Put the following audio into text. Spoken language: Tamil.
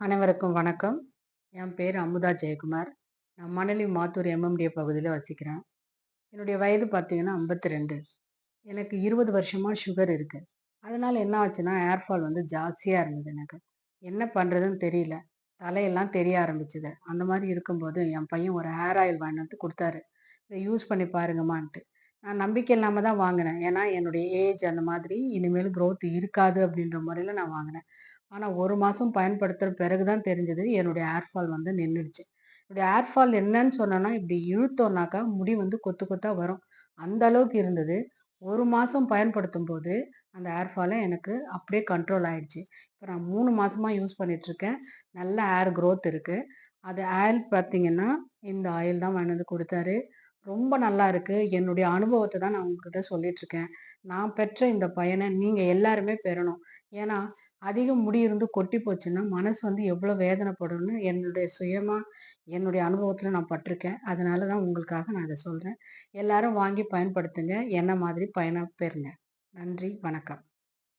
அனைவருக்கும் வணக்கம். என் பேர் அமுதா ஜெயக்குமார். நான் மணலி மாத்தூர் எம்எம்டிஏ பகுதியில வசிக்கிறேன். என்னுடைய வயது பார்த்தீங்கன்னா 52. எனக்கு 20 வருஷமா சுகர் இருக்கு. அதனால என்ன ஆச்சுன்னா, ஏர் ஃபால் வந்து ஜாஸ்தியா இருந்தது எனக்கு. என்ன பண்றதுன்னு தெரியல. தலையெல்லாம் தெரிய ஆரம்பிச்சது. அந்த மாரி இருக்கும்போது, என் பையன் ஒரு ஹேர் ஆயில் வாங்கிட்டு வந்து குடுத்தாரு. "இத யூஸ் பண்ணி பாருங்கம்மான்ட்டு." நான் நம்பிக்கை இல்லாம தான் வாங்குனேன். ஏன்னா, என்னுடைய ஏஜ் அந்த மாதிரி இனிமேல் குரோத் இருக்காது அப்படின்ற முறையில நான் வாங்குனேன். ஆனா 1 மாசம் பயன்படுத்துற பிறகு தான் தெரிஞ்சது, என்னுடைய ஹேர் ஃபால் வந்து நின்னுடுச்சு. என்னுடைய ஹேர் ஃபால் என்னன்னு சொன்னேன்னா, இப்படி இழுத்தோம்னாக்கா முடி வந்து கொத்து கொத்தா வரும். அந்த அளவுக்கு இருந்தது. 1 மாசம் பயன்படுத்தும்போது, அந்த ஹேர் ஃபால எனக்கு அப்படியே கண்ட்ரோல் ஆயிடுச்சு. இப்ப நான் 3 மாசமா யூஸ் பண்ணிட்டுருக்கேன். நல்ல ஹேர் குரோத் இருக்கு. அது ஆயில் பார்த்தீங்கன்னா, இந்த ஆயில் தான் வாங்கிட்டு வந்து குடுத்தாரு. ரொம்ப நல்லா இருக்கு. என்னுடைய அனுபவத்த தான் நான் உங்ககிட்ட சொல்லிட்டுருக்கேன். நான் பெற்ற இந்த பயன நீங்க எல்லாருமே பெறணும். ஏன்னா, அதிக முடி இருந்து கொட்டி போச்சுன்னா, மனசு வந்து எவ்வளோ வேதனைப்படும்னு என்னுடைய சுயமா என்னுடைய அனுபவத்தில நான் பட்டுருக்கேன். அதனால தான் உங்களுக்காக நான் இத சொல்றேன். எல்லாரும் வாங்கி பயன்படுத்துங்க. என்ன மாதிரி பயன பெறுங்க. நன்றி, வணக்கம்.